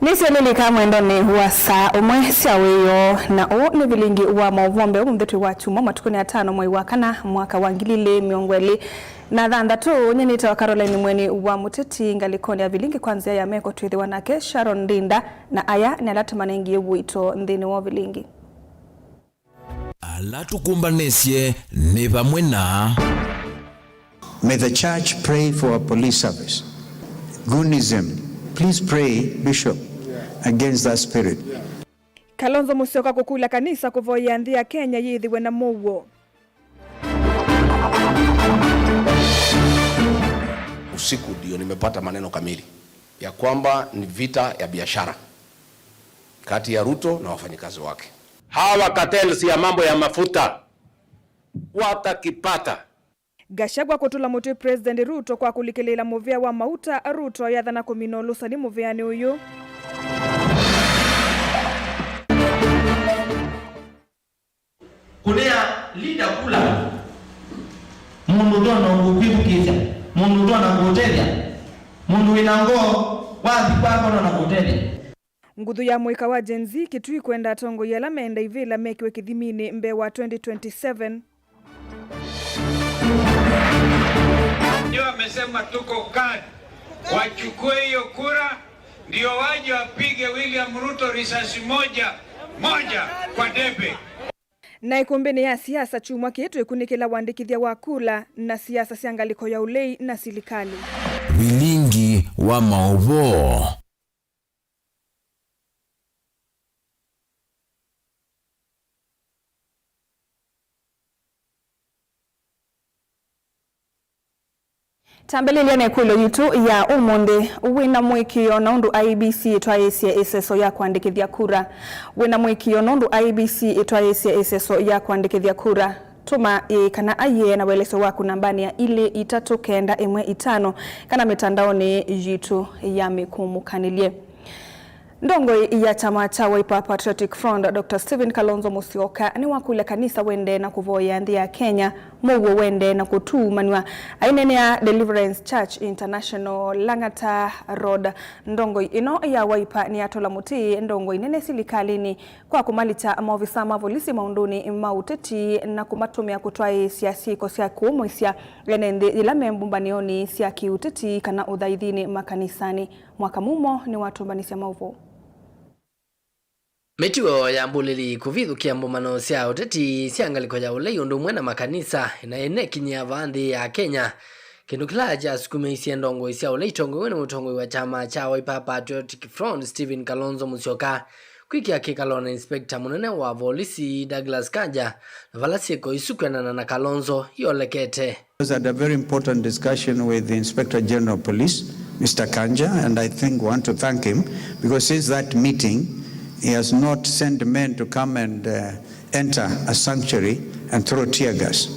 Nisi lilika mwendoni wa saa umwe siaweyo na ni vilingi wa mauvombe umdetu wa chuma matukuni ya 5 mwezi wa kana mwaka wa 2023 nyenita wa Caroline Mweni wa muteti ngalikoni ya vilingi kwanzia ya meko tuithi wanake Sharon Dinda na aya ni alatu manengi wito ndini wa vilingi alatu kumbanesye ni vamwe na May the church pray for our police service. Gunism, please pray, Bishop, against that spirit. Kalonzo Musyoka kukula kanisa kuvoya nthia Kenya yithiwe na muwo. Usiku ndio nimepata maneno kamili ya kwamba ni vita ya biashara kati ya Ruto na wafanyikazi wake. Hawa cartels ya mambo ya mafuta watakipata. Gachagua kutula mutu President Ruto kwa kulikilela muvea wa mauta Ruto yathana kuminolusa ni muvea ni uyu. Kunea leader kula mundu dona ngubibukizya mundu dona ngotelia mundu inango wathi kwako na ngotelia. Nguthu ya mwika wa Gen Z kitui kwenda tongo yala menda ivila mekiwe kithimini mbe wa 2027. Ndio wamesema tuko kadi wachukue hiyo kura ndio waje wapige William Ruto risasi moja kwa debe. Na ikumbeni ya siasa chumwa kitu ikunikila wandikithia wa kula na siasa siangaliko ya ulei na silikali. vilingi wa maovo. Tambelele ne kulo yitu ya umonde wina mwikio na undu IEBC twayesia iseso ya kuandikithia kura. Wina mwikio na undu IEBC twayesia iseso ya kuandikithia kura. Tuma kana aye na weleso waku nambani ya ile 391 kana mitandaoni yitu ya mikumukanilie. Ndongo ya chama cha Wiper Patriotic Front Dr. Stephen Kalonzo Musyoka ni wakule kanisa wende na kuvoya nthia Kenya muwo wende na kutumanwa ainene ya Deliverance Church International Langata Road. Ndongo ino ya Wiper ni atola muti ndongo inene silikalini kwa kumalita maofisa mavolisi maunduni mauteti na kumatumia kutwai siasi kosia kuumwisya enende ila membumbanioni siya kiuteti kana udhaidhini makanisani mwaka mumo ni watumbanisya mauvo. Metiwo ya mbulili kuvithukia mbumano cia uteti ciangaliko ya ulei undu mwena makanisa na ene kinya vanthi ya Kenya kindu kila ja sukumeisia ndongo cia ulei tongo wena utongo wa chama cha Wiper Patriotic Front Stephen Kalonzo Musyoka kwikia kikalona inspector munene wa polisi Douglas Kanja na valasiko isukana na Kalonzo yolekete. I had a very important discussion with the Inspector General of Police, Mr. Kanja, and I think want to thank him because since that meeting he has not sent men to come and enter a sanctuary and throw tear gas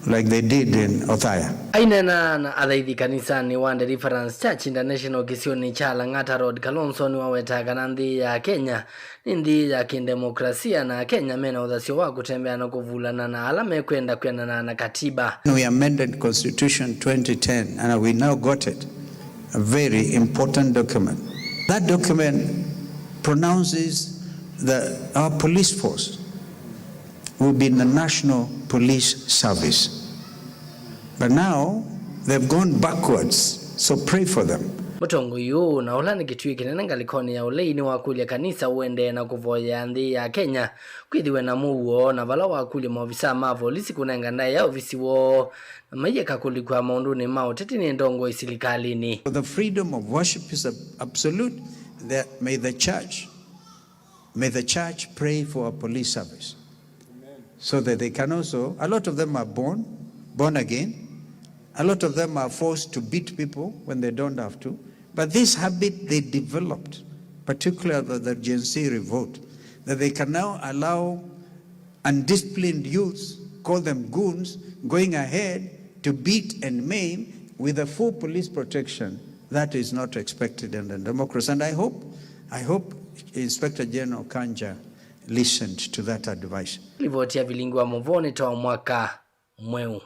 like they did in Othaya. Ainena na athaithi kanisani wa Deliverance Church International kisioni cha Langata Road. Kalonzo ni waweta kananthi ya Kenya ni nthi ya kindemokrasia na Kenya mena uthasio wa kutembea na kuvulana na alame kwenda kuendana na katiba. We amended Constitution 2010 and we now got it, a very important document. That document pronounces that our police force will be in the National Police Service. But now they've gone backwards, so pray for them. Mutongo yu na ulani kitui kinene ngalikoni ya ulei ni wakulia kanisa uende na kuvoya nthi ya Kenya kwithiwe na muwo na vala wakulia maofisa ma polisi kunenga ndaye ya ofisi wo na mayeka kulikwa maunduni mauteti ni ndongo isilikalini. The freedom of worship is absolute. May the church pray for our police service. Amen. So that they can also, a lot of them are born again. A lot of them are forced to beat people when they don't have to. But this habit they developed, particularly the Gen Z revolt, that they can now allow undisciplined youths, call them goons, going ahead to beat and maim with a full police protection. That is not expected in a democracy. And I hope Inspector General Kanja listened to that advice. Ripoti ya vilingi wa muvoni toa mwaka mweu.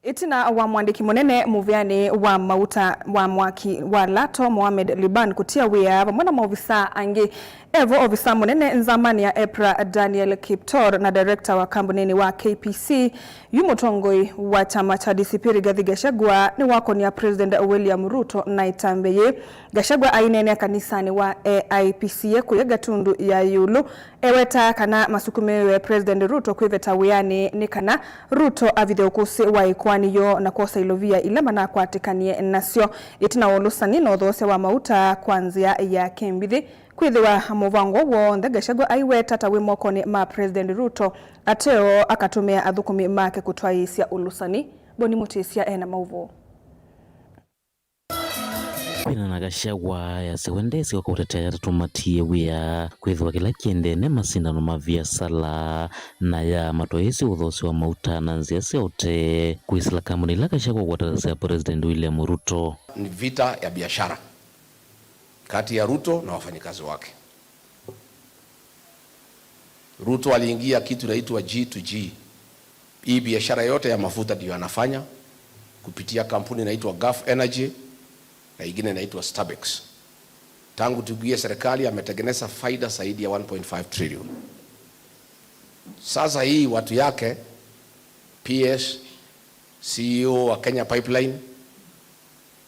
Itina wa mwandiki munene muvyani wa mauta wa mwaki wa Lato Mohamed Liban kutia wia mwana maofisa angi evo ofisa munene nzamani ya EPRA Daniel Kiptor na director wa kambunini wa KPC yumutongoi wa chama cha DCP Rigathi Gachagua ni wako ni ya President William Ruto na itambeye Gachagua ainene kanisani wa AIPC kuyega tundu ya yulu eweta kana masukumewe President Ruto kwiveta wiani ni kana Ruto avide ukusi wa ikwani yo na kosa ilovia ilema na kwatikanie nasio itina wolusani no dhose wa mauta kwanzia ya kembithi kwithiwa muvango wo Gachagua aiweta tawe mokoni ma President Ruto ateo akatumia athukumi make kutwaisia ulusani Boni Mutisia ena mauvo Pina na Gachagua ya sewendesi kwa kutetea tumatie wia kwithiwa kila kiendene masindano mavia sala na ya matoesi udhosi wa mauta na nzia seote kuisila kamuni la Gachagua kwa tatasea President William Ruto. Ni vita ya biashara kati ya Ruto na wafanyikazi wake. Ruto aliingia kitu inaitwa G2G. Hii biashara yote ya mafuta ndio anafanya kupitia kampuni inaitwa Gulf Energy na ingine inaitwa Starbex. Tangu tuingie serikali ametengeneza faida zaidi ya 1.5 trillion. Sasa hii watu yake PS, CEO wa Kenya Pipeline,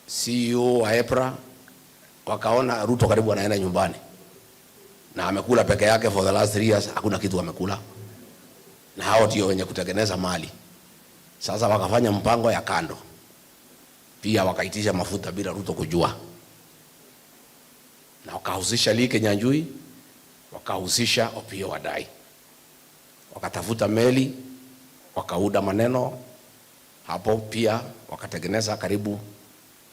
CEO wa EPRA wakaona Ruto karibu anaenda nyumbani na amekula peke yake for the last 3 years, hakuna kitu amekula, na hao ndio wenye kutengeneza mali. Sasa wakafanya mpango ya kando, pia wakaitisha mafuta bila Ruto kujua, na wakahusisha Lee Kinyanjui, wakahusisha Opiyo Wandayi, wakatafuta meli, wakauda maneno hapo, pia wakatengeneza karibu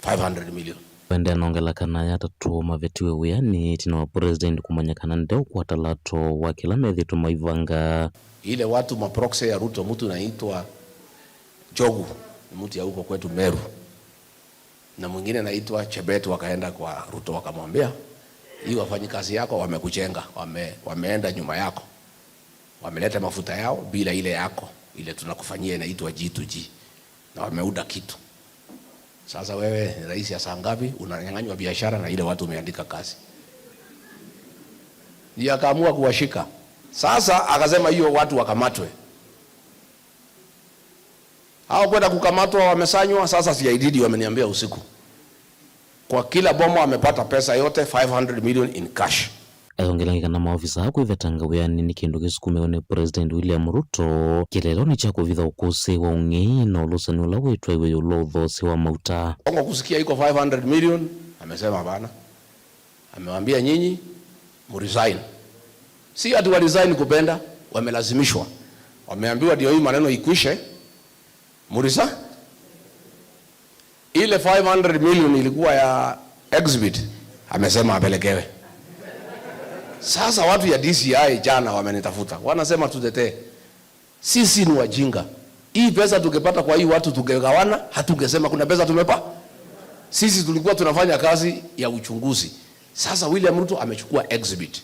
500 million. Wende anaongela kana ya tatu mavetiwe wiani tina wa President kumanyakana ndeo kwa talato wa kila methi tumaivanga. Ile watu maproxe ya Ruto, mtu naitwa Jogu, mtu ya huko kwetu Meru, na mwingine naitwa Chebet, wakaenda kwa Ruto wakamwambia hii wafanyikazi yako wamekujenga, wameenda nyuma yako, wameleta mafuta yao bila ile yako, ile tunakufanyia inaitwa G2G, na wameuda kitu. Sasa wewe ni rais ya saa ngapi unanyang'anywa biashara na ile watu umeandika kazi? Ndiye akaamua kuwashika. Sasa akasema hiyo watu wakamatwe. Hao kwenda kukamatwa wamesanywa. Sasa CID wameniambia usiku kwa kila bomo wamepata pesa yote 500 million in cash. Ayongelanga na maofisa haku ivetanga wiani ni kindu gisukumeone President William Ruto kilelo ni chako vitha ukuse wa ungei na ulusani ula wetwa iwe ulodhosi wa mauta. Ongo kusikia iko 500 million, amesema bana, amewambia nyinyi muresign. Si ati wa resign kupenda, wamelazimishwa. Wameambiwa ndio hii maneno ikwishe, muresign. Ile 500 million ilikuwa ya exhibit, amesema apelekewe. Sasa watu ya DCI jana wamenitafuta, wanasema tutetee. Sisi ni wajinga. Hii pesa tukipata kwa hii watu tungegawana, hatungesema kuna pesa tumepa. Sisi tulikuwa tunafanya kazi ya uchunguzi. Sasa William Ruto amechukua exhibit.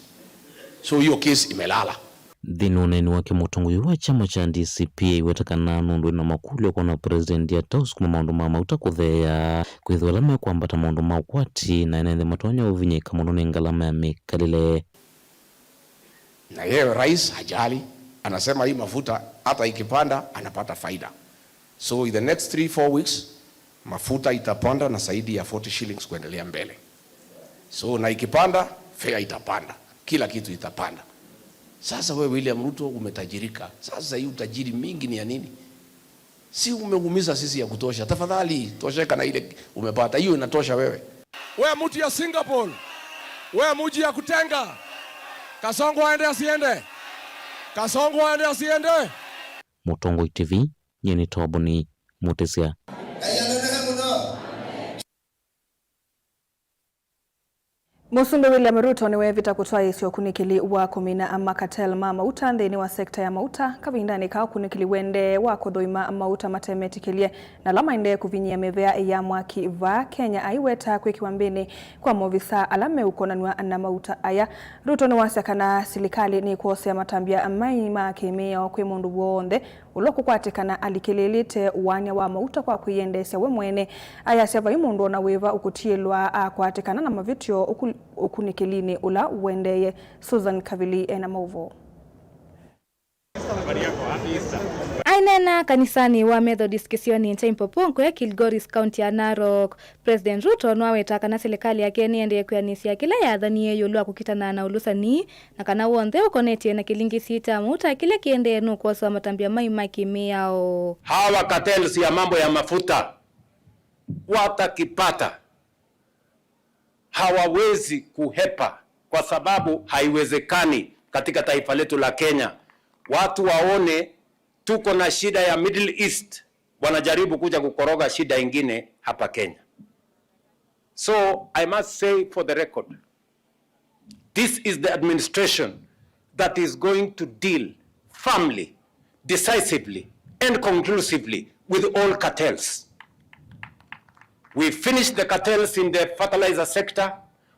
So hiyo case imelala. Dhinuneni wake mutongoyi wa chama cha DCP iwetakana nundu na makulu kwa na President ya tausukuma maundu mama utakuthea kwithwalame kwambata maundu maukwati na enende matonya uvinyika muno ni ngalama ya mikalile. Na yeye rais hajali, anasema hii mafuta hata ikipanda anapata faida. So in the next 3-4 weeks mafuta itapanda na zaidi ya 40 shillings kuendelea mbele. So na ikipanda fare itapanda, kila kitu itapanda. Sasa wewe William Ruto umetajirika. Sasa hii utajiri mingi ni ya nini? Si umeumiza sisi ya kutosha? Tafadhali tosheka na ile umepata, hiyo inatosha wewe. Wewe mtu ya Singapore, wewe mji ya kutenga Kasongo aende asiende? Kasongo aende asiende? Mutongoyi TV nyeni Boni Mutisia. Musumbi William Ruto niwe vita kutoa isio kunikili wa kumina makatel mauta nthini wa sekta ya mauta kavindani ka kunikili wende wa kuthoima mauta matemetikilie na lama inde kuvinyia mevea ya mwaki va Kenya aiweta kwikiwa mbini kwa movisa alame ukonanwa na mauta aya. Ruto ni wasakana silikali ni kuosea matambia maima kimeo kwe mundu wonde uloku kwatikana alikililite uwanya wa mauta kwa kuiendesya we mwene aya seva imundu na weva ukutielwa kwatikana na mavitio ukunikilini ula uendeye. Susan Kavili ena mauvo. Ainena kanisani wa Methodist Kisioni Nchaimpoponko ya Kilgoris County ya Narok. President Ruto nwawetaka na serikali yake niende kuyanisia kila yathanie yolua kukitana na ulusani na kana wonde ukonetie na kilingi sita muta kile kiende nukosa matambia maima kimiao. Hawa cartels ya mambo ya mafuta watakipata hawawezi kuhepa kwa sababu haiwezekani katika taifa letu la Kenya. Watu waone tuko na shida ya Middle East, wanajaribu kuja kukoroga shida ingine hapa Kenya. So I must say for the record, this is the administration that is going to deal firmly, decisively and conclusively with all cartels. We finished the cartels in the fertilizer sector.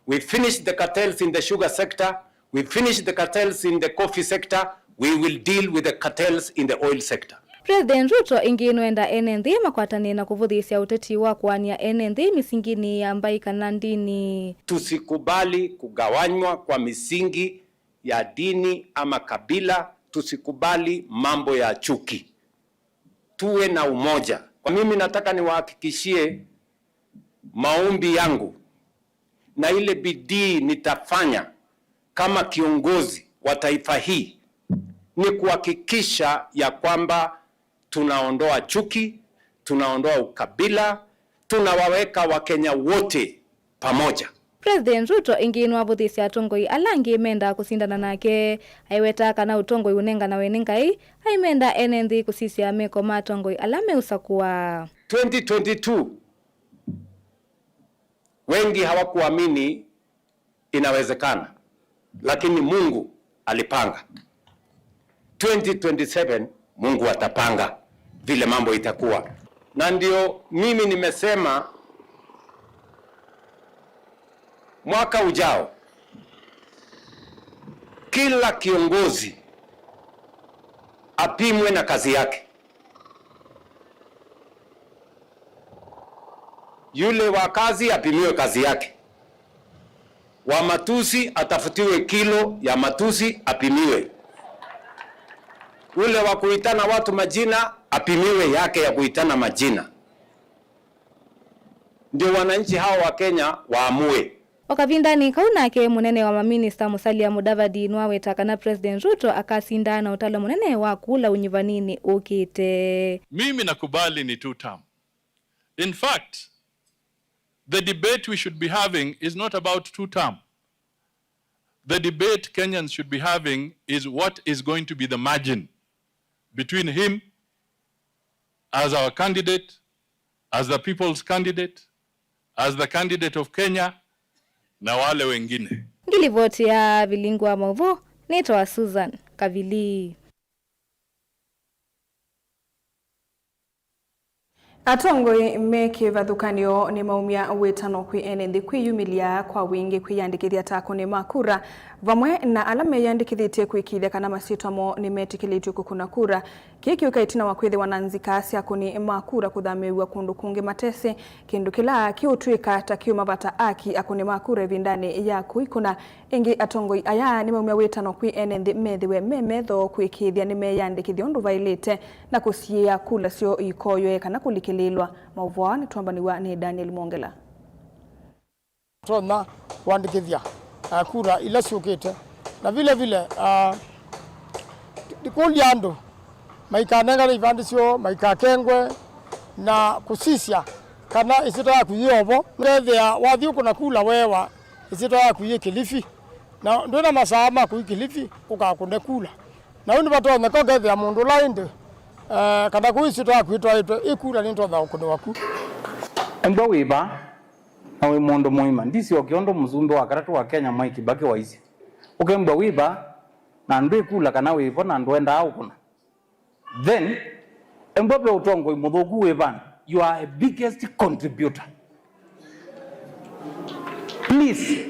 We finished the cartels in the sugar sector. We finished the cartels in the coffee sector. We will deal with the cartels in the oil sector. President Ruto inginuenda NND makwatani na kuvudhisya uteti wa kuania NND misingini ya ambai kanandini. Tusikubali kugawanywa kwa misingi ya dini ama kabila. Tusikubali mambo ya chuki. Tuwe na umoja. Kwa mimi nataka niwahakikishie maombi yangu na ile bidii nitafanya kama kiongozi wa taifa hii ni kuhakikisha ya kwamba tunaondoa chuki, tunaondoa ukabila, tunawaweka Wakenya wote pamoja. President Ruto inginwa buthisi atongoi alangi menda kusindana nake aiweta kana utongoi unenga na wenengai aimenda NND kusisia meko matongoi alame usakuwa 2022 wengi hawakuamini inawezekana, lakini Mungu alipanga. 2027 Mungu atapanga vile mambo itakuwa. Na ndio mimi nimesema mwaka ujao kila kiongozi apimwe na kazi yake. Yule wa kazi apimiwe kazi yake. Wa matusi atafutiwe kilo ya matusi apimiwe. Ule wa kuitana watu majina apimiwe yake ya kuitana majina. Ndio wananchi hao wa Kenya waamue. Wakavindani kaunake munene wa maminista Musalia Mudavadi nwawetaka na President Ruto akasindana utalo munene wa kula unyivanini ukite. Mimi nakubali ni 2 term. In fact, the debate we should be having is not about 2 term. The debate Kenyans should be having is what is going to be the margin between him as our candidate, as the people's candidate, as the candidate of Kenya, na wale wengine. Ngilivoti ya Vilingwa Mauvo, naitwa Susan Kavili. Atongoi meke vathukanio ni maumia wetano kwi NND kwiyumilia kwa wingi kwiyandikithia tako ni makura vamwe na alame yandikithitie kwikithia kana masitamo ni metikilitwe kukuna kura kiki ukaitina wakwithi wananzika asya kuni makura kuthamiwa kundu kungi matese kindu kila kiutwika takio mavata aki akuni makura vindani ya kuikuna ingi atongoi aya ni maumia wetano kwi NND methiwe memetho kwikithia ni meyandikithia undu vailite na kusia kula sio ikoywe kana kulikililwa mauvwani tuambaniwa ni Daniel Mongela. Tuna kuandikithia kura ila siukite na vile vile dikundi andu maikanengana ivandisio maikakengwe na kusisia kana isito ya kuyovo ngethia wathi kuna kula wewa isito ya kuye Kilifi na ndona masama ku Kilifi ukakune kula na undi batone ko ngethia mundu lainde kana ku isito ya kwitwa ikura ni ntotha ukune waku endo wiba na we mondo muima ndisi okiondo mzumbe wa karatu wa Kenya Mwai Kibaki waisi ukembwa wiba na ndwe kula kana wipo na ndwenda au kuna then embobe utongo imuthuku webana you are a biggest contributor. Please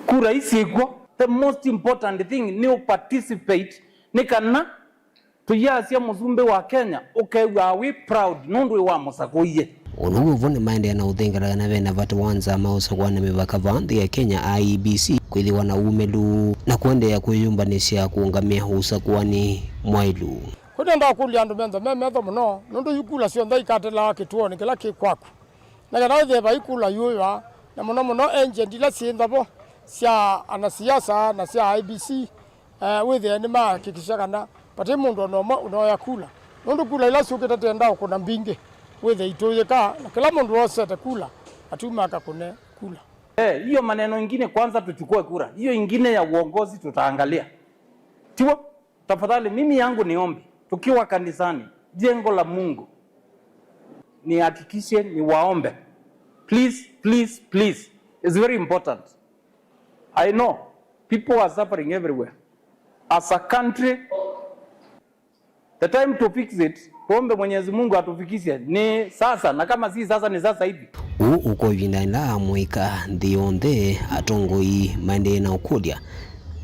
kura isigwo the most important thing ni participate ni kana tuyasia muzumbe wa Kenya ukewa we proud nundu wa musakuye Olugu vone maende na uthengera na vena vatu wanza mausa kwa na mivaka vanthi ya Kenya IEBC kwithiwa na umelu na kuendea kwiyumbanisha kuungamia usakuani mwailu kudenda kulia andu menza memetho muno nundu yukula cio ndaikatela kituoni kila kikwaku na kana theba ikula yuwa na muno agent ila ciendabo cia anasiasa na cia IEBC withe ni makikisha kana pati mundu no yakula nundu kula ila ciukite tenda kuna mbingi withe itoyeka na kila mundu wose atakula atuma akakune kula. Hiyo maneno ingine kwanza tuchukue kura. Hiyo ingine ya uongozi tutaangalia. Tiwa, tafadhali mimi yangu niombe. Tukiwa kanisani, jengo la Mungu. Nihakikishe ni waombe. Please. It's very important. I know people are suffering everywhere. As a country, the time to fix it, tuombe Mwenyezi Mungu atufikishe ni sasa, na kama si sasa ni sasa hivi. Uko vindaila mwika ndionde atongoi mande na ukulia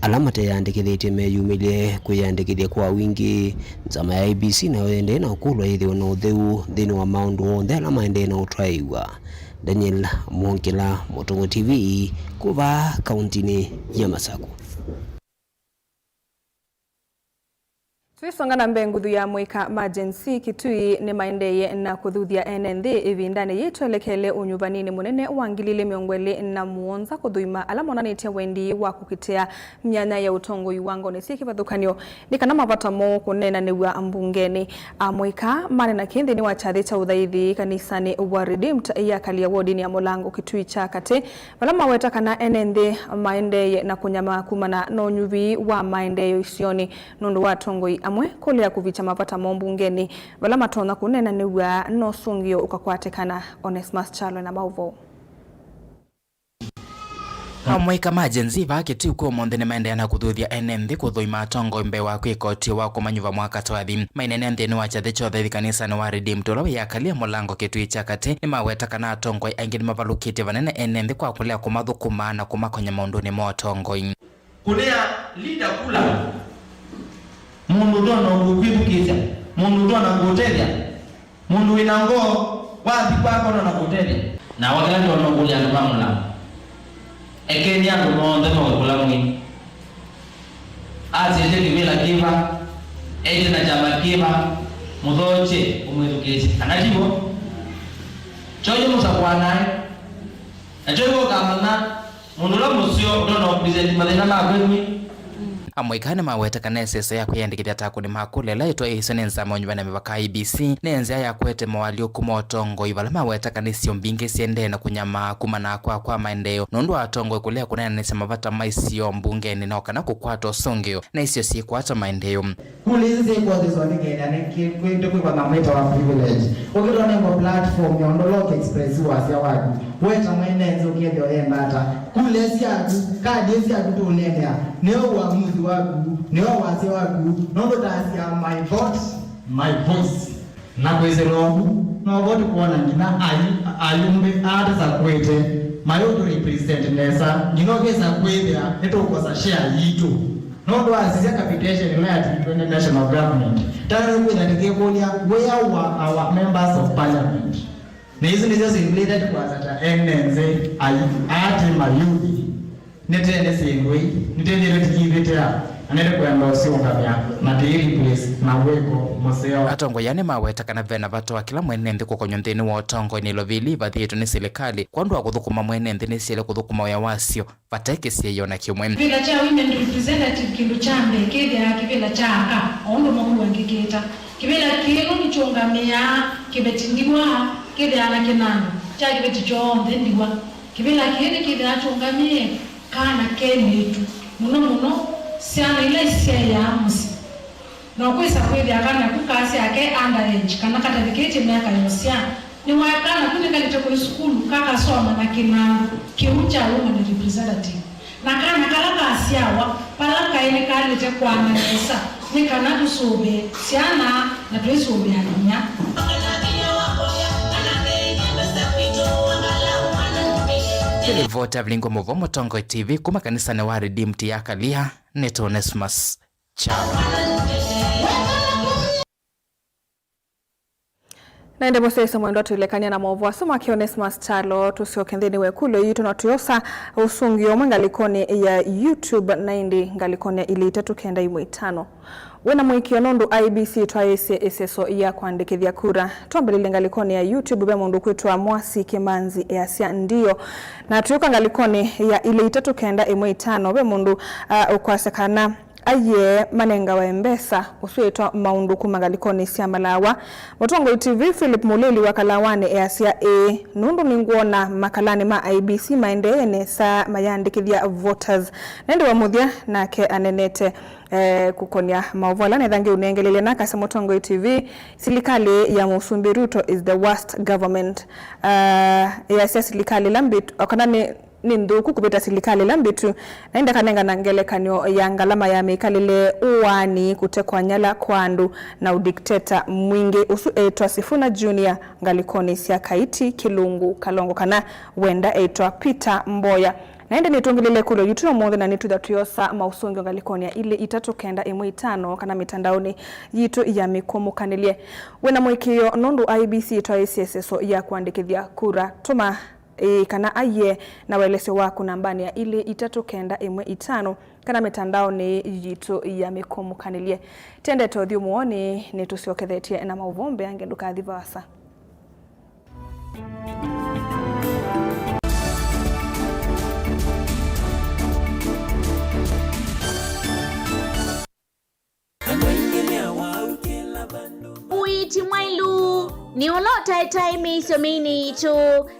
alama tayandikithite meyumile kuyandikithia kwa wingi nzama ya IEBC na wende na ukulwa ithio no theu thini wa maundu onthe alama ende na utraiwa. Daniel Mwongela, Motongo TV, kuva kauntini ya Masaku. Tuisonga na mbenguthu ya mwika emergency Kitui ni maendeye na kuthuthia NND ivindani yetu elekele unyuvanini munene wangilile miongwele na muonza kuthuima ala monanitia wendi wa kukitea myanya ya utongoi wango ni siki vathukanio ni kana mavata mo kunena ni wa mbungeni mwika mane na kindi ni wachathi cha uthaithi kanisani wa Redeemed ya Kalia wodini ya Mulango Kitui cha kati vala maweta kana NND maendeye na kunyama kumana no nyuvi wa maendeyo isioni nundu wa tongoi amwe kulia kuvicha mapata mbungeni vala matona kunena niwa no sungio ukakwatekana. Onesmus Chalo na mauvo Mwika majenzi Kitui kwa mondene maende na kuthuthia NND kuthuima tongo mbe wa kwikoti wa kumanyuva mwaka twathi mainene nthini wa chathe chothe kanisa ni wa Redeemed ula ya Kalia Mulango Kitui cha kati ni maweta kana tongo aingi ni mavalukite vanene NND kwa kulea kumathukuma na kumakonya maunduni mo tongo kulea leader kula mundu ndo ngukwibukiza mundu ndo ngutelia mundu inango wathi kwako ndo ngutelia na wakati ndo ngulia ndo mamula ekenya ndo monde no kula mwi azije kibila kiva ende na chama kiva mudhoche umwedukezi anajibo chojo musakwana na chojo kama mundu la musio ndo present madena na kwemi amwikane maweta kanese ya kuyandikithia takuni makulela itwa isonenza monywana mivaka IEBC nenza ya kwete mawalio kumotongo ivala maweta kanisio mbingi siende na kunyama kumana kwa maendeleo nundu atongo kulea kunena nisa mavata maisio mbungeni na wakana kukwato songeo na isio si kwata maendeleo kulizi kwa zisonike na kwende kwa mameta wa privilege ukitone kwa platform ya Ondoloke Express wasia wadu weta mwenenzo kiende oyembata kulezi yadu kadi yadu tunenea neo uamuzi waku neo wasi waku nondo tasi ya my voice na kwezerogu no vote kuona ngina ayumbe ata za kwete mayoto represent nesa ngino kesa kwethia neto ukosa share yitu nondo asisia capitation united to national government tano kwetha nikekonia where our members of parliament na hizo ndizo related kwa zata NNZ ati mayubi netende singwe nitendele tikivetea anele kwenda usiongamya na daily place na weko moseo atongo yane maweta kana vena vato wa kila mwene ndiko konyonthini wa tongo ni lovili vathietu ni serikali kwandu wa kuthukuma mwene ndini siele kuthukuma ya wasio vateke siyo na kimwe vila cha women representative kindu chambe kithia kivila chaka ondo mamu wangikita kivila kino ni chongamia kibetindiwa kithia na kinano cha kibeti chonde ndiwa kivila kini kithia chongamie kana kenitu muno siana ile sia ya musi na kwesa kweli akana kukasi yake underage kana kata dikete miaka yosia kwa skulu kaka soma na kina kiucha women representative na kana kala kasiawa pala kaile kalete kwa nesa ni kana tusobe siana na tusobe hanya Televota Blingo Movomo Tongo TV kuma kanisa na wa Redeemed ya Kalia Neto Onesmus Chao. Naende mosesa mwendo tulekania na mwovu asoma Onesmus Chalo tusiokendeni wekulo yitu na tuyosa usungio mwengalikoni ya YouTube naindi ngalikoni ili itatu kenda imwe 5. Wena mwikio nondu IBC twaese eseso ya kuandikithia kura. Tuambelile ngalikoni ya YouTube be mundu kwetu wa Mwasi Kimanzi Easia ndio. Na tuyuka ngalikoni ya ili itatu kenda imwe 5 be mundu ukwasekana aye manenga wa Embesa usuetwa maundu kumangalikoni siamalawa. Motongo TV Philip Mulili wakalawane Easia nundu ninguona makalani ma IBC maendeene sa mayandikithia voters. Nende wa muthia nake anenete kukonia mauvola nethange unengelele na kasa Motongo TV silikali ya Musumbi Ruto is the worst government. Easia silikali lambit okana ni nduku kupita silikali lambitu naenda kanenga na ngelekanyo ya ngalama ya mikalile uwani kutekwa nyala kwandu na udikteta mwingi usu etwa Sifuna Junior ngalikoni sia Kaiti Kilungu Kalongo kana wenda etwa Peter Mboya naende nitungilile kulo yutuno mwonde na nitu dhatuyosa mausungi ngalikoni ya ili itatu kenda imwe 5 kana mitandaoni yitu ya mikomu kanilie wena mwikio nondu IBC twaisi eseso ya kuandikithia kura tuma kana aye na welese wako nambani ya ile itatu kenda imwe 5 kana mitandao ni yitu ya mikomu kanilie tende todhi muone ni tusiokethetie na mauvombe angenduka adhivasa. Uiti mwailu ni olota etaimi isomini itu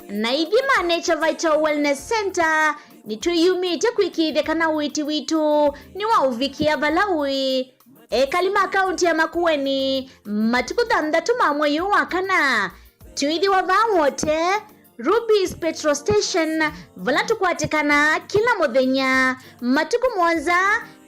na idhima Nature Vital Wellness Center ni tuyumite kwikithe kana uiti witu ni wa uvikia Valawi kalima kaunti ya Makueni matuku 6 mamweyu wakana tuithi wa vawote Ruby's Petrol Station valatu kwatikana kila muthenya matuku 1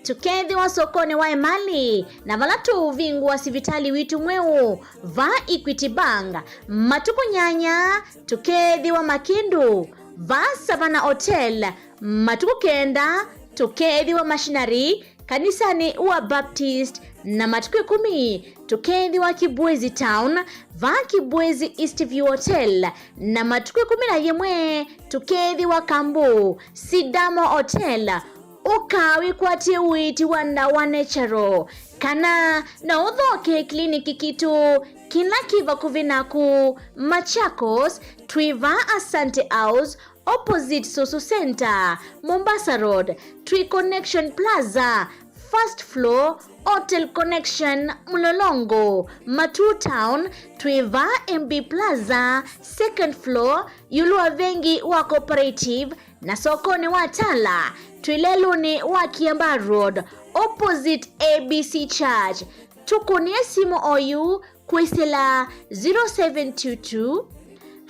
tukethi wa sokoni wa Emali na valatu uvingu wa sivitali witu mweu va Equity Bank matuku 8 tukethi wa Makindu va Savannah Hotel matuku 9 tukethi wa Machinery kanisani wa Baptist na matuku 10 tukethi wa Kibwezi Town va Kibwezi Eastview Hotel na matuku 11 tukethi wa Kambu Sidamo Hotel ukawi kwati uiti wanda wa Natural kana na udhoke kliniki kitu kina kiva kuvinaku Machakos Twiva Asante House opposite Soso Center Mombasa Road Twi Connection Plaza first floor Hotel Connection Mlolongo Matu Town Twiva MB Plaza second floor Yulua Vengi wa Cooperative na sokoni wa Tala Twileluni wa Kiamba Road opposite ABC Church tukunie simu oyu kwisila 0722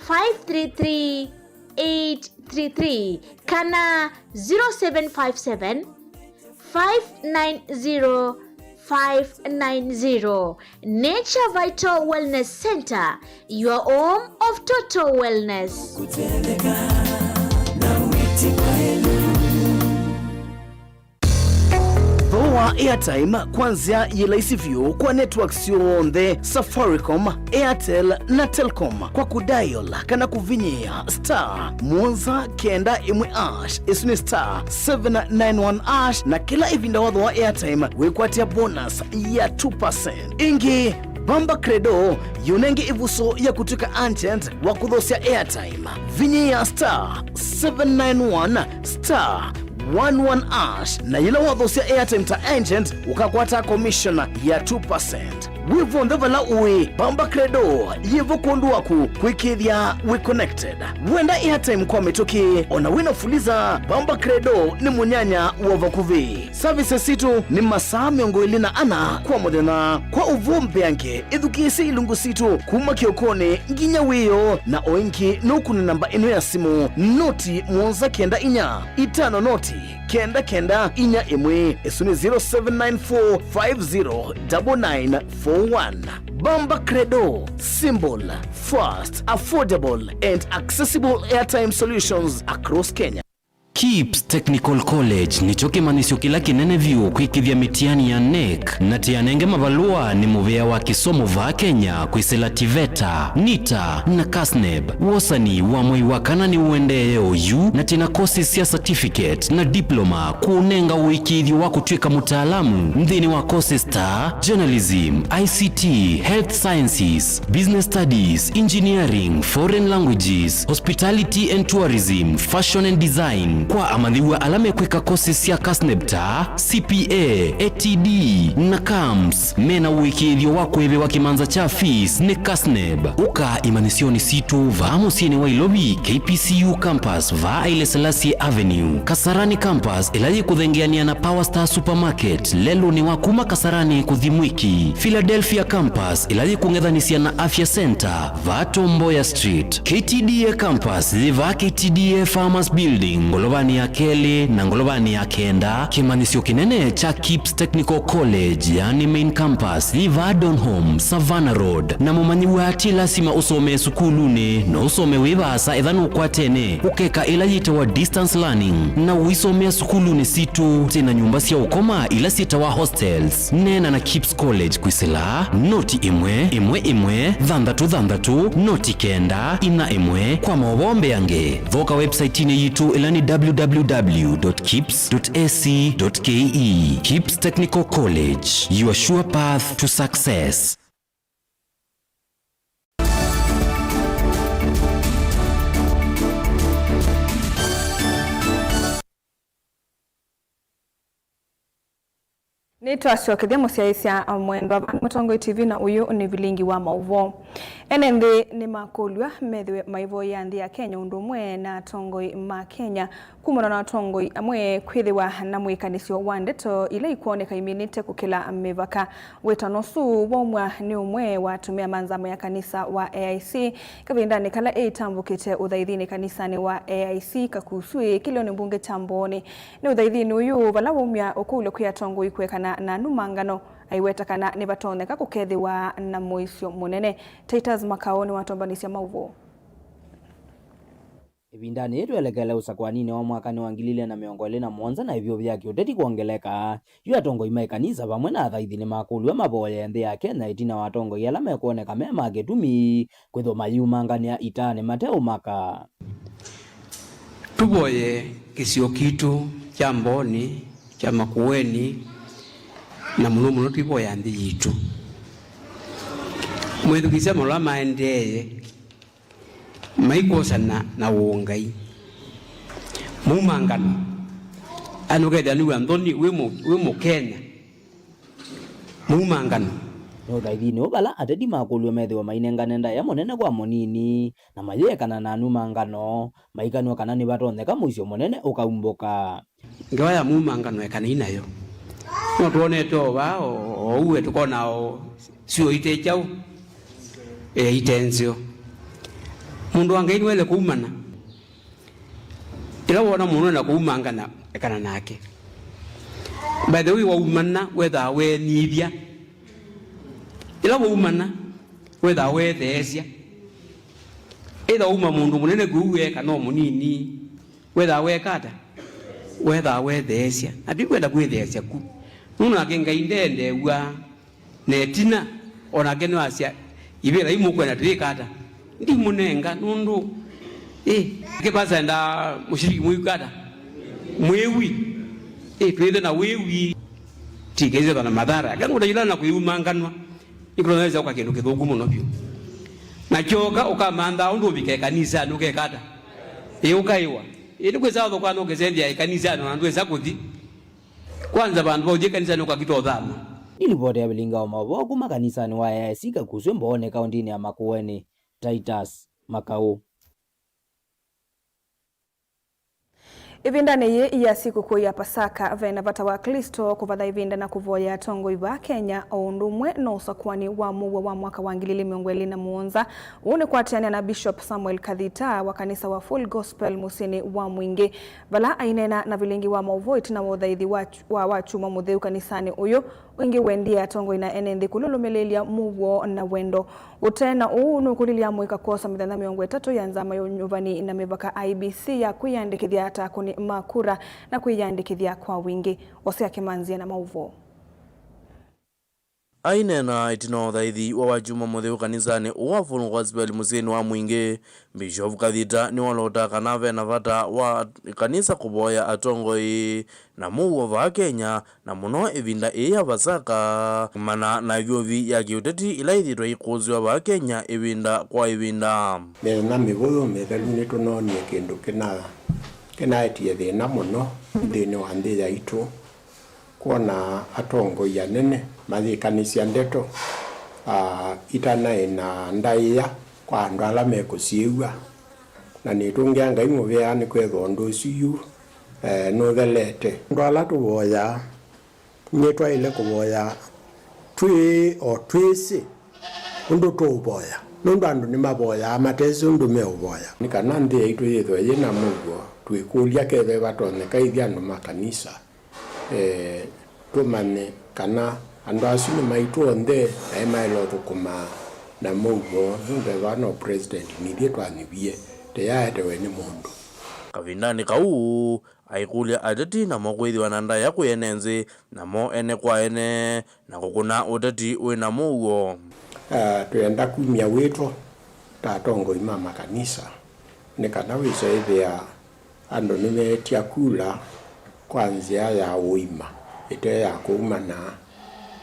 533 833 kana 0757 590 590. Nature Vital Wellness Center, your home of total wellness. Wa airtime kwanzia yilaisivyo kwa networks yonthe Safaricom, Airtel na Telcom kwa kudial kana kuvinyia star Mwanza kenda imwe ash isuni star 791 ash na kila ivinda wadho wa airtime wekwatia bonus ya 2%. Ingi Bamba Credo yunenge ivuso ya kutuka agent wa kudhosia airtime vinyia star 791 star 11 ash na yila wadhosia airtime ta agent ukakwata commission ya 2%. wivonde vala uwi Bamba Credo yivo kundu waku kwikithia we connected wenda airtime kwa mitoki ona wina fuliza Bamba Credo ni munyanya wa vakuvi services situ ni masaa 24 kwa modena kwa uvumbe yanke edukisi ilungu situ kuma kiokone nginya wiyo na oinki nukuni namba ino ya simu noti mwonza kenda inya itano noti kenda inya imwe esuni 0794509941 Bamba Credo, simple, fast, affordable and accessible airtime solutions across Kenya. KIPS Technical College nicho kimanisho kila kinene vyu kwikithia mitiani ya NEC na tianenge mavalua ni muvea wa kisomo va Kenya kwisela TVETA, NITA na KASNEB. Wosani wa mwai wakana ni uende OU na tina courses ya certificate na diploma kuunenga uikithio wa kutwika mutaalamu mdhini wa courses ta journalism, ICT, health sciences, business studies, engineering, foreign languages, hospitality and tourism, fashion and design. Kwa amadhiwa alame kweka courses ya KASNEBTA, CPA, ATD na KAMS. Mena uikithio wako ebe wakimanza cha fees ni KASNEB. Uka imanisioni situ va musieni wa Ilobi KPCU campus va Haile Selassie Avenue. Kasarani campus ilaji kudhengeania na Power Star Supermarket. Lelo ni wakuma Kasarani kudhimwiki. Philadelphia campus ilaji kungedhanisia na Afya Center va Tomboya Street. KTDA campus va KTDA Farmers Building Ngolovani ya Kele na Ngolovani ya Kenda. Kimanisio kinene cha KIPS Technical College yani main campus liva Donholm Savannah Road. Na mumanyiwa ati lasima usome sukulune na usome wivasa edhanu kwa tene ukeka ilajita wa distance learning na uisomea sukulune situ tena nyumba siya ukoma ila sita wa hostels. Nena na KIPS College kwisela noti imwe dhandatu noti kenda ina imwe kwa mawombe yange. Voka website ine yitu ilani www.kips.ac.ke. KIPS Technical College, your sure path to success. Nitwacokethia musiaisya mwendwa Mutongo TV na uyu ni vilingi wa mauvo. Enende ni makolwa methiwe maivo ya nthi ya Kenya undumwe na tongoi ma Kenya kumana na tongoi amwe kwithiwa na mwikanisyo wa ndeto ile ikuoneka iminite kukila mivaka wetanosu bomwa ni umwe watumia manzamo ya kanisa wa AIC kavindani kala eitambukite uthaithini kanisani wa AIC kakusui kilio ni mbunge tamboni ni uthaithini uyu valawumya ukule kuya tongoi kwekana na numangano aiwetakana ni batoneka kukethiwa na moisyo munene. Titus Makaoni watombanisya mauvo. Ibindani twelekele usakwanini wa mwakani wa 2027 na hivyo vyake uteti kuongeleka yu atongoi maikanisa pamwe na athaithini makulwa maboya nthi ya Kenya itina watongoi ala mekuoneka mema akitumi kwitho mayumangania itane mateo maka tuboye kisio kitu cha Mboni cha Makueni na muno twiboya nthi yitu mwithukisya mola maendeye maikosana na wongai mumangano anugeda ni Anthony we mu Kenya mumangano no thaithini ubala atedi makulwa methiwa mainenganenda ya munene kwa munini na mayekana na numangano maikanwa kana ni batoneka muicio munene ukaumbuka ngewa ya mumangano ekana inayo no tuonete oba o uwe tukona o sio ite chau itenzio mundu wangaini wele kuumana ila wona mundu na kuumangana ekana nake by the way wa umana whether we nibia ila wa umana whether we thesia ila uma mundu munene guwe kana munini whether we kata whether we thesia ati kwenda kwethesia ku nuna kenga indende wa netina ona kenwa asia ibera imukwe na trikata ndi munenga nundu kipasa nda mushiriki muikata mwewi twende na wewi tikeze na madhara kangu tajila na kuyumanganwa ikuloneza kwa kindu kithugu muno byo na choka ukamanda undu bike kanisa nuke kata ukaiwa kweza kwa no kezendia kanisa no ndweza kuthi kwanza bantu bauje kanisa no kwa kitodhama Ilipoti ya Bilinga wa Mauvoo kuma kanisani wa AIC Kakuswe Mboone kaundini ya Makueni. Titus Makau. Ivinda neye iya siku kuu ya Pasaka vena vata wa Kristo kuvatha ivinda na kuvoya atongo iva Kenya oundumwe no usakwani wa muwa wa mwaka wa 2027 une kwatiania na Bishop Samuel Kathita wa kanisa wa Full Gospel Musini wa Mwingi vala ainena na vilingi wa Mauvoo itina wothaithi wa wachuma mutheu kanisani uyu wingi wendia atongo ina enendi kululumelelia muwo na wendo utena uu nukulilia mwika kosa mithenya 30 ya nzama yonyuvani na mivaka IBC ya kwiyandikithia atakuni makura na kwiyandikithia kwa wingi Osea Kimanzia na Mauvoo. Ainena itino thaithi wa wachuma mutheu kanisani wa Full Gospel Musini wa Mwingi Bishop Kathita ni walota kana vena vata wa kanisa kuvoya atongoi na muwo va Kenya na muno ivinda iya Pasaka mana na vyovi ya kiuteti ila ithitwa ikuziwa va Kenya ivinda kwa ivinda na mivuyo methelu nitunonie kindu kinaetie thina muno thini wa nthi yaitu kuona atongoi anene mathikanisia ndeto itana ina ndaia kwa andu ala mekusiigua na nitungia Ngai muvea ni kwethwa ndu ucio nuthelete andu ala tuvoya nitwaile kuvoya twisi undu tuvoya nundu andu ni mavoya amatesi undu meuvoya ni kana nthi yaitu yithwa yina muguo twikulia kethe vatoneka ithi andu makanisa tumane kana andu acio ni maitu onthe na mailo thukuma na muguo nundu vano president nithie twanivie teyaetewe ni mundu kavindani kau aikulia ateti na mokwithiwa na nda ya kuyenenzi na mo ene kwa ene na kukuna uteti wina muguo tuyenda kumia witwo tatongo ima makanisa ni kana wicaithia andu nimetia kula kwa njia ya uima ite ya kuumana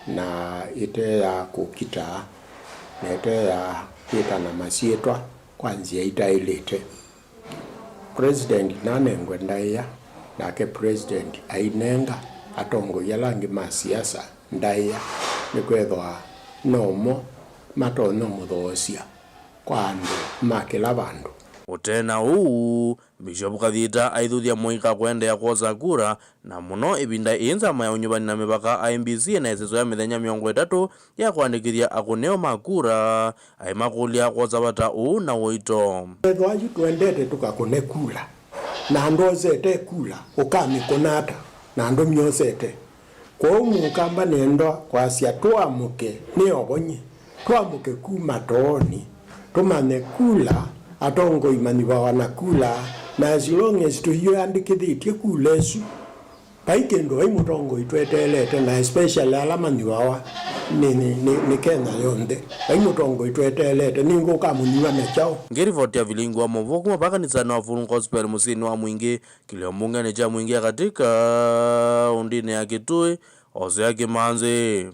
na ite ya kukita na ite ya kwitana masietwa kwa njia itailite president nanengwe ndaia nake president ainenga atongo yalangi masiasa ndaia ni kwethwa nomo matono muthosia kwa andu makila vandu utena uu Bishop Kathita aithuthia muika kwendea kosa kura na muno ivinda inzama ya unyuvani na mivaka IBC na iseso ya mithenya 30 ya kuandikithia akuneo makura aimakulia kosa vata uu na uito ethwa yu twendete tukakune kula na andu ozete kula ukamikunata na andu myosete kwa umukamba nendo kwasia twamuke ni obonye twamuke kuma tooni tumane kula atongo imani wana kula na as long as tuhiyo andikithitie kula esu paikendo ai mutongo itwetelete na especially alamani wawa ni Kenya yonde ai mutongo itwetelete ningo kamuniwa na chao ngirivoti ya Vilingi wa Mauvoo kuma pakanisani wa Full Gospel Musini wa Mwingi kiliombungani cha Mwingi katika undini ya Kitui Osea Kimanzi.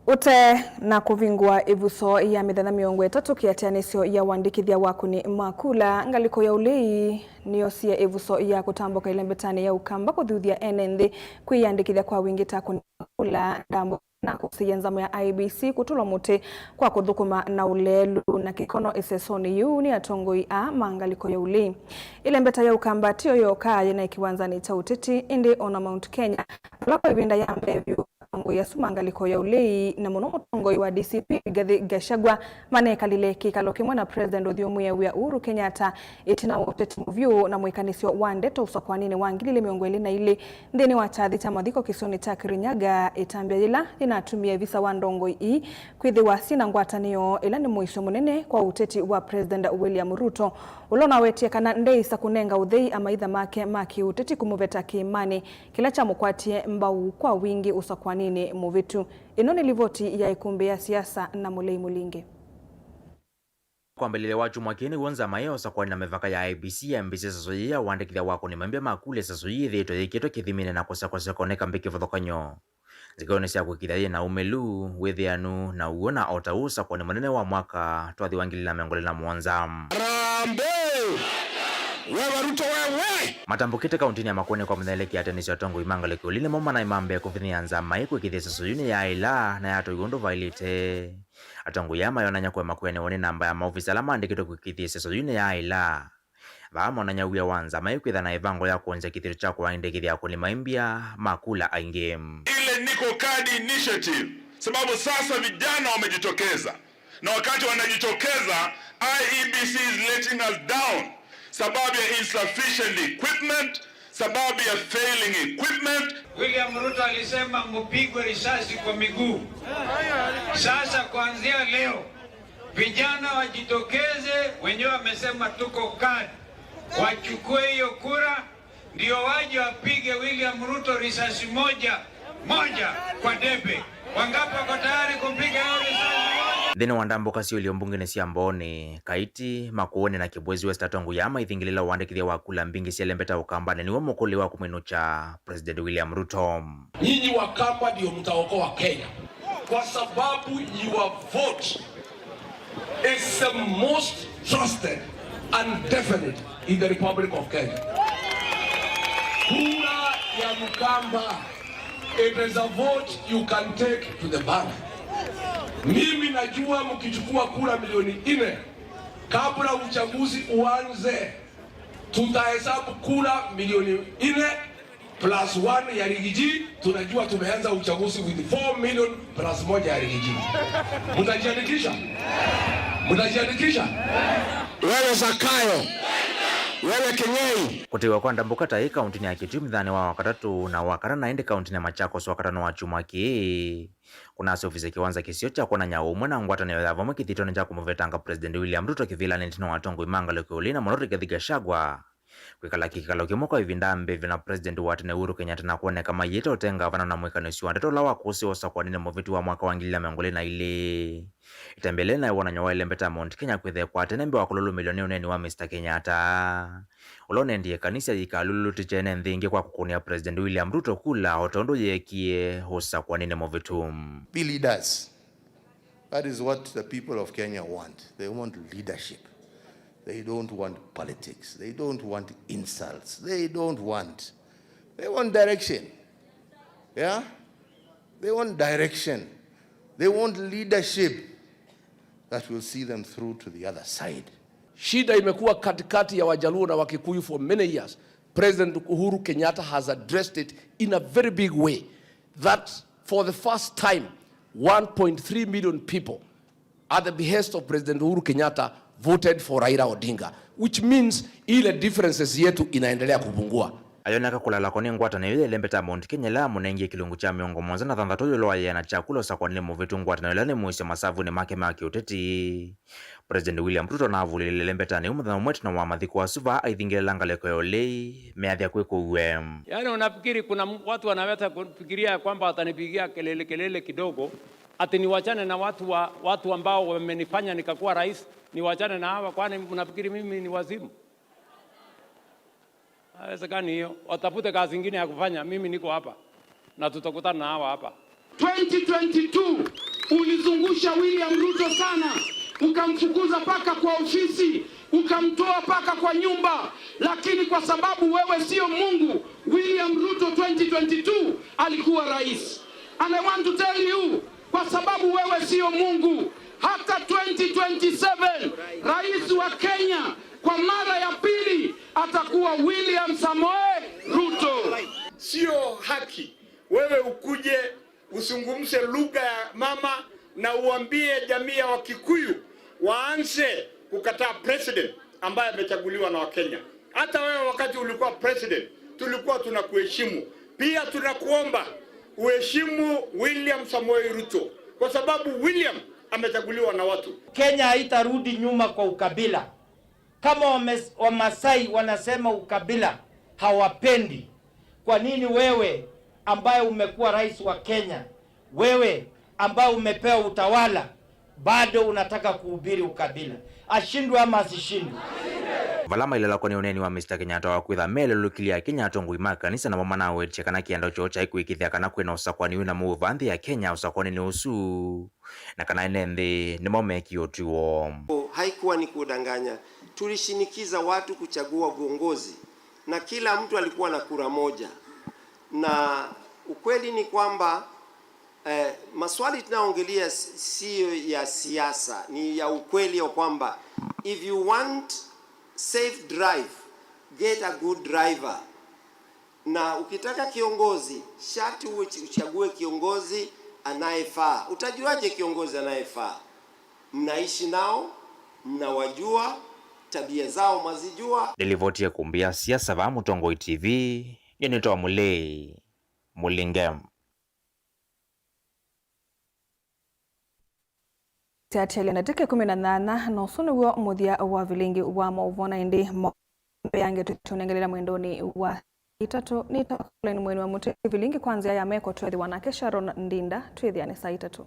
Ute na kuvingwa ivuso ya mithenya 30 kiatianisio ya wandikithia wakuni makula ngaliko ya ulei niyosia ivuso ya kutamboka ilembetani ya ukamba kuthuthia enenthi kwiyandikithia kwa wingi takuni makula ndambo na kusiya nzamo ya IBC kutulo muti kwa kuthukuma na ulelu na kikono isesoni yu ni atongoi a mangaliko ya ulei ilembeta ya ukamba tiyo yoka na ikiwanzani cha uteti indi ona Mount Kenya lako ivinda ya mbevyu ngo ya sumangaliko ya ulei na muno mutongo wa DCP Rigathi Gachagua manekalile kikalo kimwe na president Odhiambo ya Uhuru Kenyatta itina uteti muvyu na mwikanisio wa ndeto usakwanini wa 2022 ndeni wa chathi cha mathiko kisoni cha Kirinyaga itambia ila inatumia visa wa ndongo ii kwithiwa sina ngwatanio ila ni mwisho munene kwa uteti wa president William Ruto ulona wetie kana ndeisa kunenga uthei ama itha make maki uteti kumuveta kiimani kila cha mukwatie mbau kwa wingi usakwanini muvitu ino ni livoti ya ikumbi ya siasa na Mulei Mulinge kwa mbelele wachu mwakini uonza mayo sakwani na mevaka ya IBC ya mbisi sasoyia wandikithia wako ni mbia makule sasoyia thito yikito kithimine na kosa koneka mbiki vodhokanyo zikaonesya kukithaia na umelu withianu na uona otausa kwa ni munene wa mwaka twathi wa 2027 Rambe Wewe Ruto wewe. Matambukite kauntini ya Makueni kwa mneleki ya tenisi ya Tongo Imangale kuline moma na imambe kuvinyanza maiku ikithesa suyuni ya ila na ya toigondo vailite. Atongo yama yonanya kwa Makueni wone namba ya maofisa la mandikito kukithesa suyuni ya ila. Vamo na nyawia wanza maiku idha na ivango ya kuonza kithiru chako wa indekithia ya kuni maimbia makula aingem. Ile Niko Card Initiative, sababu sasa vijana wamejitokeza. Na wakati wanajitokeza, IEBC is letting us down. Sababu ya insufficient equipment, sababu ya failing equipment. William Ruto alisema mpigwe risasi kwa miguu. Sasa kuanzia leo, vijana wajitokeze, wenyewe wamesema tuko card. Wachukue hiyo kura, ndio waje wapige William Ruto risasi moja kwa debe. Wangapi wako tayari kumpiga hiyo risasi? Dhini wandambo kasi uliombungine siamboni, Kaiti, Makueni na Kibwezi West Atongo yama ithingilila wandikithia wakula mbingi sielembeta ukambane ni wamukuli wa kuminucha President William Ruto. Nyinyi Wakamba ndio mtaokoa Kenya. Kwa sababu your vote is the most trusted and definite in the Republic of Kenya. Kura ya Mkamba, it is a vote you can take to the bank. Mimi najua mkichukua kura milioni 4 kabla uchaguzi uanze, tutahesabu kura milioni 4 plus 1 ya Rigiji. Tunajua tumeanza uchaguzi with 4 million plus 1 ya Rigiji. Mtajiandikisha? Mtajiandikisha? Wewe Zakayo, wewe Kenyei. Kutiwa kwa ndambuka tai kauntini ya Kitui mthani wa wakatatu na wakara na indi kauntini ya Machakos wakatano wa chuma ki. Kuna ofisi kiwanza kisio cha kuona nyaumwe na ngwatano ya vamo kithito nja kumuvetanga President William Ruto kivila nentino wa Tongo Imangale kuulina monori kathiga shagwa. Kwikala kikalo kimoko ivindambe vina President watene Uhuru Kenyatta na kuone kama yeta otenga vana na mwekano siwa ndeto lawa kusi osa kwa nine movitu wa mwaka wangilila miongole na ile. Itembele na iwana nyawa ile mbeta Mount Kenya kwethe kwa tenembe wa kululu milioni uneni wa Mr. Kenyatta. Ulone ndiye kanisa yikalulu tichene ndhingi kwa kukunia President William Ruto kula otondo yekie hosa kwa nine movitu. Be leaders. That is what the people of Kenya want. They want leadership. They don't want politics. They don't want insults. They want direction. Yeah? They want direction. They want leadership that will see them through to the other side. Shida imekuwa katikati ya Wajaluo na Wakikuyu for many years. President Uhuru Kenyatta has addressed it in a very big way. That for the first time, 1.3 million people at the behest of President Uhuru Kenyatta voted for Raila Odinga, which means ile differences yetu inaendelea kupungua. Ayonaka kulala kone ngwatano ile lembeta Mount Kenya la munengi kilungu cha miongo mwanza na thanthato yolo yana chakula sa kwanile muvitu ngwatano ile ni muisha masavu ni make uteti. President William Ruto na avulile lembeta ni umthana mwetu na wamadhiku wa suva aithingile langaleko yolei meadhia kweko uwem. Yani unafikiri kuna watu wanaweza kufikiria kwamba watanipigia kelele kidogo ati niwachane na watu ambao wamenifanya nikakuwa rais, niwachane na hawa? Kwani unafikiri mimi ni wazimu? Haiwezekani hiyo. Watafute kazi nyingine ya kufanya, mimi niko hapa na tutakutana na hawa hapa. 2022 ulizungusha William Ruto sana, ukamfukuza paka kwa ofisi, ukamtoa paka kwa nyumba, lakini kwa sababu wewe sio Mungu, William Ruto 2022 alikuwa rais. And I want to tell you, kwa sababu wewe sio Mungu, hata 2027 rais wa Kenya kwa mara ya pili atakuwa William Samoei Ruto. Sio haki wewe ukuje usungumse lugha ya mama na uambie jamii ya Wakikuyu waanze kukataa president ambaye amechaguliwa na Wakenya. Hata wewe wakati ulikuwa president tulikuwa tunakuheshimu. Pia tunakuomba uheshimu William Samoei Ruto kwa sababu William amechaguliwa na watu. Kenya haitarudi nyuma kwa ukabila. Kama Wamasai wanasema ukabila hawapendi, kwa nini wewe ambaye umekuwa rais wa Kenya, wewe ambaye umepewa utawala, bado unataka kuhubiri ukabila? Ashindwe ama asishindwe? Valama ilala kone uneni wa Mr. Kenyatta wa kwitha mele lukilia Kenya Tongo Ima kanisa na mamana wechekana kiando chocha ikuikithia kana kwena usakwani wina muvanthi ya Kenya usakwani ni usu na kana enende ni momeki otuo. Haikuwa ni kudanganya. tulishinikiza watu kuchagua viongozi na kila mtu alikuwa na kura moja, na ukweli ni kwamba maswali tunaongelea sio ya siasa, ni ya ukweli ya kwamba if you want safe drive, get a good driver. Na ukitaka kiongozi, sharti uchague kiongozi anayefaa. Utajuaje kiongozi anayefaa? Mnaishi nao, mnawajua, tabia zao mazijua. Nilivotia kumbia siasa va Mutongoi TV, yenitoa Mulei Mulingem. Tiatele na teke 18 no sunugo muthia wa vilingi wa mauvona indi yange tunengelera mwendoni wa itatu ni takuleni mwenu wa mute vilingi kwanza ya meko twethi wanake Sharon Ndinda twithiane saa 3.